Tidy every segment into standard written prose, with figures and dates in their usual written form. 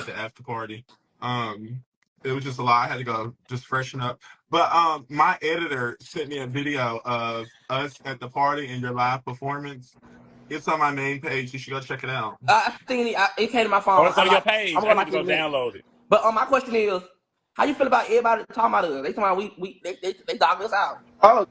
at the after party. It was just a lot. I had to go just freshen up. But my editor sent me a video of us at the party and your live performance. It's on my main page. You should go check it out. I think it came to my Oh, phone. it's on your page. I'm I gonna need like to go it. download it. But my question is, how you feel about everybody talking about us? They talking about they dog us out. Oh,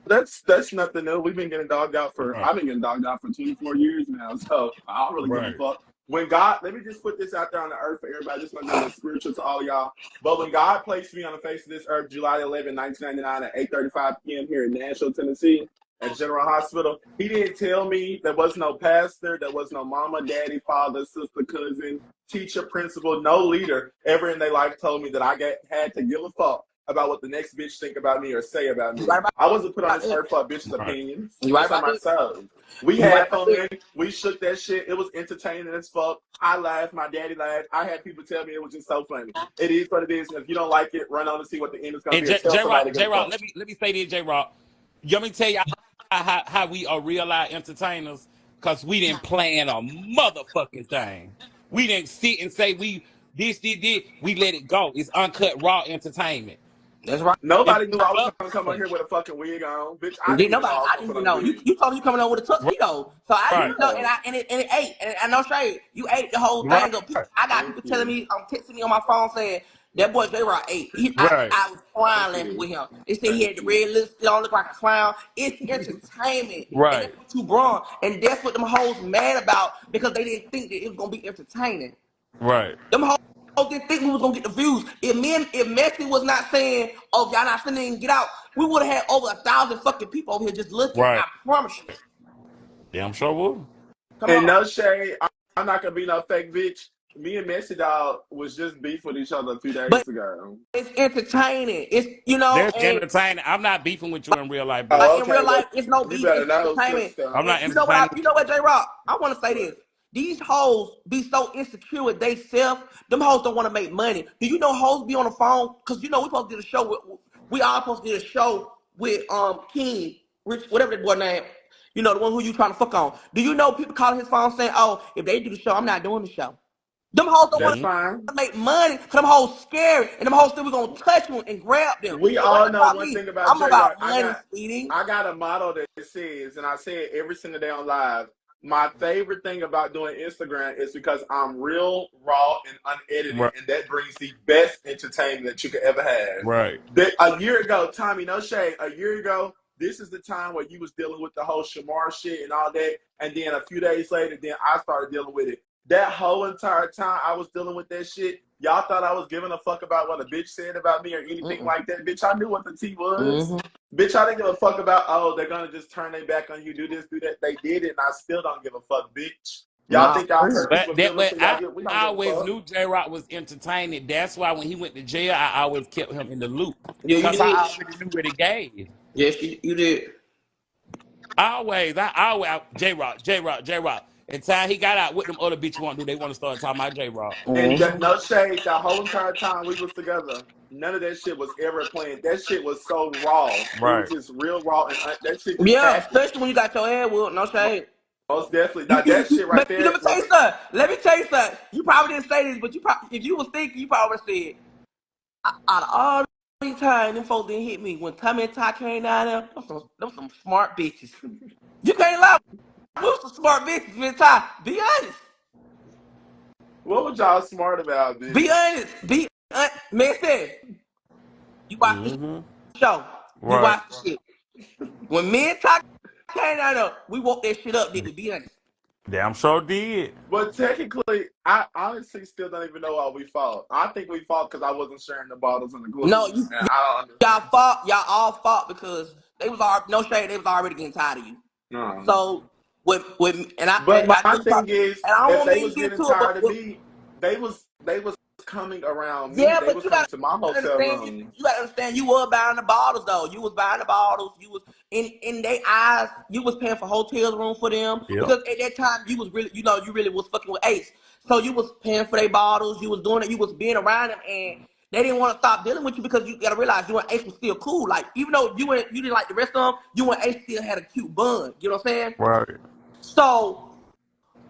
that's nothing new. We've been getting dogged out for Right. I've been getting dogged out for 24 years now, so I don't really give a Right. fuck. When God, let me just put this out there on the earth for everybody. This might be a little spiritual to all y'all. But when God placed me on the face of this earth, July 11, 1999 at 8:35 p.m. here in Nashville, Tennessee, at General Hospital, He didn't tell me there was no pastor, there was no mama, daddy, father, sister, cousin, teacher, principal, no leader ever in their life told me that had to give a fuck about what the next bitch think about me or say about me. I wasn't put on this earth for a bitch's opinions. You right That's about myself. We You had right fun. We shook that shit. It was entertaining as fuck. I laughed. My daddy laughed. I had people tell me it was just so funny. It is what it is. And if you don't like it, run on to see what the end is going to And be. Tell somebody to J give a Rock, fuck. let me say this, J Rock. You want me to tell you how we are real life entertainers? Because we didn't plan a motherfucking thing. We didn't sit and say this. We let it go. It's uncut raw entertainment. That's right. Nobody It's knew I was going to come on here with a fucking wig on. Bitch, I Did didn't even know nobody? I was I going didn't to put even on a know. wig. You told me you coming on with a tuxedo, so I didn't right. even know. And it ate. And no shade, you ate the whole Right. thing up. I got Thank people telling you. me, texting me on my phone saying that boy J Rock ate. Right. I was crying Thank laughing you. with him. They said he Thank had the you. red lipstick, don't look like a clown. It's entertainment, and Right. that's what you brought. And that's what them hoes mad about because they didn't think that it was gonna be entertaining. Right. Them hoes didn't think we was gonna get the views. If Messi was not saying, "Oh, y'all not finna even get out," we would have had over 1,000 fucking people over here just looking. Right. I promise you. Damn sure will. Come And on. no shade, I'm not going to be no fake bitch. Me and Messi Dog was just beef with each other a few But days ago. it's entertaining. It's That's and entertaining. I'm not beefing with you in real life, boo. Oh, in okay. real Well, life, it's no you beef. better It's know, entertainment. sister. I'm And not you know what? entertaining. You know what, J Rock? I want to say What? this. These hoes be so insecure with they self. Them hoes don't want to make money. Do you know hoes be on the phone? Cause you know we supposed to do a show with. We all supposed to do a show with King, Rich, whatever that boy name. You know the one who you trying to fuck on. Do you know people calling his phone saying, "Oh, if they do the show, I'm not doing the show." Them hoes don't want That's Mm-hmm. fine. to make money. Cause them hoes scary, and them hoes think we gonna touch them and grab them. We But what all know about one me? thing about I'm J Rock. about money, sweetie. I got a motto that says, and I say it every single day on live. My favorite thing about doing Instagram is because I'm real, raw, and unedited, Right. and that brings the best entertainment that you could ever have. Right. A year ago, Tommy, no shade, a year ago, this is the time where you was dealing with the whole Shamar shit and all that, and then a few days later, then I started dealing with it. That whole entire time I was dealing with that shit, y'all thought I was giving a fuck about what a bitch said about me or anything like that. Bitch, I knew what the tea was. Mm-hmm. Bitch, I didn't give a fuck about, oh, they're gonna just turn their back on you, do this, do that. They did it, and I still don't give a fuck, bitch. Y'all Nah, think y'all hurt people feelings, But so y'all get, we don't I give a always fuck. knew J Rock was entertaining. That's why when he went to jail, I always kept him in the loop. yeah, you Cause I did. already knew what he gave. Yes, you did. I always J Rock. Until he got out, what them other bitches want to do? They want to start talking about J Rock. And Mm-hmm. no shade, the whole entire time we was together, none of that shit was ever playing. That shit was so raw. It was Right. just real raw, and that shit just Yeah, happened. especially when you got your head whooped. No shade. Most definitely. Now that shit right But let there me tell was you something. Let me tell you something. You probably didn't say this, but you probably, if you was thinking, you probably said, out of all these times, them folks didn't hit me. When Tommy and Ty came down there, them some smart bitches. You can't lie. We was some smart bitches, man. Ty, be honest. what was y'all smart about, Be bitch? honest. Man said, you watch the Mm-hmm. show. You Right. watch the shit. When me and Ty came down there, we woke that shit up, did we? Be honest. Damn sure did. But technically, I honestly still don't even know why we fought. I think we fought because I wasn't sharing the bottles and the No, glues, and I don't y'all understand. fought. Y'all all fought because they was all no shade. They was already getting tired of you. No. So with and But I my think about, thing is, and I don't if want they me to was get getting into it, tired of me, they was coming around me. yeah, They but was you coming gotta to my hotel understand. room. You gotta understand. You were buying the bottles though. You was buying the bottles. You was in their eyes. You was paying for hotel room for them Yep. because at that time you was really, you really was fucking with Ace. So you was paying for their bottles. You was doing it. You was being around them, and they didn't want to stop dealing with you because you gotta realize you and Ace was still cool. Like even though you didn't like the rest of them, you and Ace still had a cute bond. You know what I'm saying? Right. So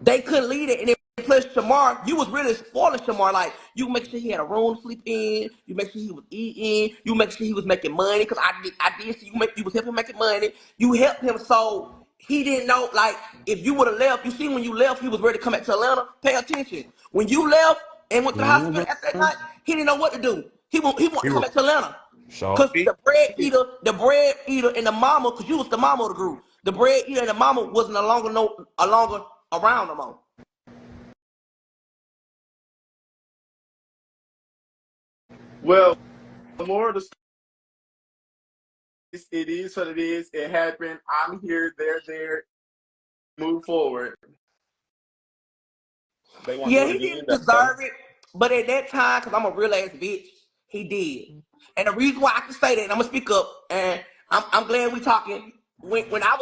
they couldn't lead it, and plus Shamar, you was really spoiling Shamar. Like, you make sure he had a room to sleep in. You make sure he was eating. You make sure he was making money. Because I did see you was helping him making money. You helped him so he didn't know, like, if you would have left, you see when you left, he was ready to come back to Atlanta. Pay attention. When you left and went to the hospital after that night, he didn't know what to do. He want to come back to Atlanta. So Because the bread eater and the mama, because you was the mama of the group. The bread eater and the mama wasn't no longer around no more. Well, more of the it is what it is. It happened. I'm here. They're there. Move forward. They want to Yeah, do it he again, didn't though. deserve it, but at that time, because I'm a real ass bitch, he did. And the reason why I can say that, and I'm gonna speak up, and I'm glad we talking. When I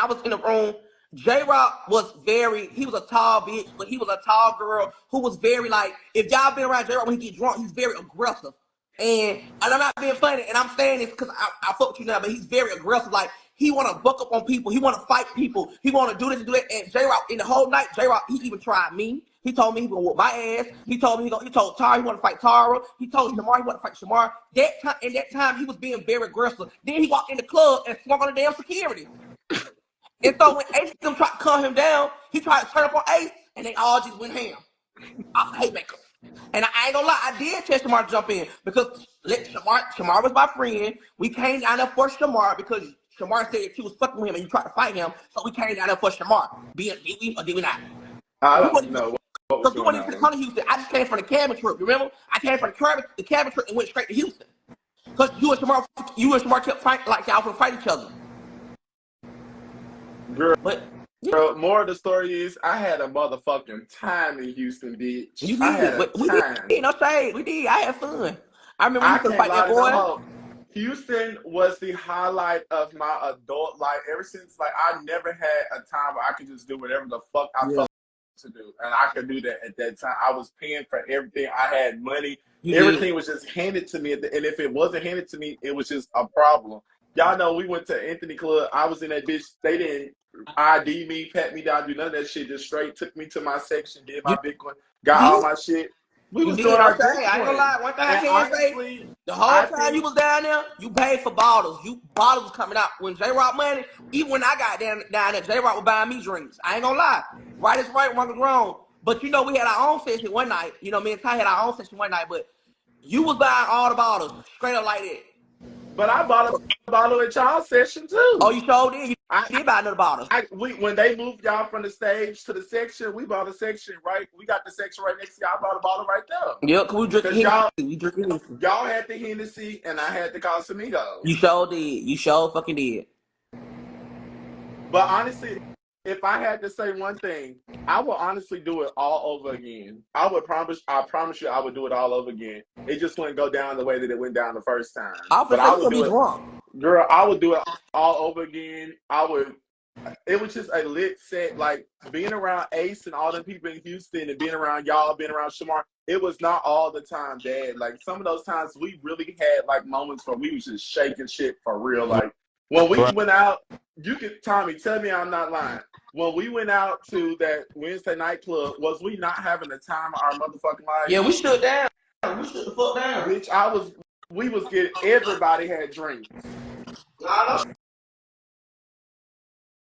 was in the room, J Rock was he was a tall bitch, but he was a tall girl who was very like, if y'all been around J Rock when he get drunk, he's very aggressive. And I'm not being funny, and I'm saying this because I fuck with you now, but he's very aggressive. Like, he want to buck up on people. He want to fight people. He want to do this and do that. And J-Rock, in the whole night, J-Rock, he even tried me. He told me he gonna whoop my ass. He told me he told Tara he want to fight Tara. He told Shamar he want to fight Shamar. In that time, he was being very aggressive. Then he walked in the club and swung on the damn security. And so when Ace them tried to calm him down, he tried to turn up on Ace, and they all just went ham. Off the haymaker. And I ain't gonna lie, I did tell Shamar to jump in because Shamar was my friend. We came down there for Shamar because Shamar said that you was fucking with him and you tried to fight him. So we came down there for Shamar. Did we or did we not? I We don't wasn't know what was because we going wasn't even on. come to Houston. I just came from the cabin trip. Remember? I came from the cabin trip and went straight to Houston. Because you and Shamar kept fighting like y'all would fight each other. Girl, But yeah, more of the story is I had a motherfucking time in Houston, bitch. you I had did. a But we time. did. No shade. We did. I had fun. I remember we I used to can't fight lie that to no boy. hoe. Houston was the highlight of my adult life. Ever since, like, I never had a time where I could just do whatever the fuck I felt to do, and I could do that at that time. I was paying for everything. I had money. You did. Everything was just handed to me, and if it wasn't handed to me, it was just a problem. Y'all know we went to Anthony Club. I was in that bitch. They didn't ID me, pat me down, do none of that shit. Just straight took me to my section, did my You big one, got all did. my shit. We You was doing did, I'm our saying. I ain't gonna drinking. lie. One thing I And can say, honestly, the whole I time you think, was down there, you paid for bottles. Bottles was coming out. When J-Rock money, even when I got down there, J-Rock was buying me drinks. I ain't gonna lie. Right is right, wrong is wrong. But you know, we had our own session one night. You know, me and Ty had our own session one night, but you was buying all the bottles, straight up like that. but I bought a bottle at y'all session Oh, too. you sure did? You I, did buy another bottle. we when they moved y'all from the stage to the section, we bought a section right. We got the section right next to y'all. I bought a bottle right there Yep, cause we drinking because Hennessy. We drinking Hennessy. y'all had the Hennessy and I had the Casamigos. You sure did. You sure fucking did. But honestly, if I had to say one thing, I would honestly do it all over again. I promise you, I would do it all over again. It just wouldn't go down the way that it went down the first time. I was But gonna say I you would gonna be do it, drunk. girl. I would do it all over again. It was just a lit set. Like being around Ace and all the people in Houston and being around y'all, being around Shamar. It was not all the time, Dad. Like some of those times we really had like moments where we was just shaking shit for real. Like when we right. went out, you could Tommy, tell me I'm not lying. When we went out to that Wednesday night club, was we not having the time of our motherfucking Yeah, lives? we stood down. We stood the fuck down. Bitch, we was getting everybody had drinks. I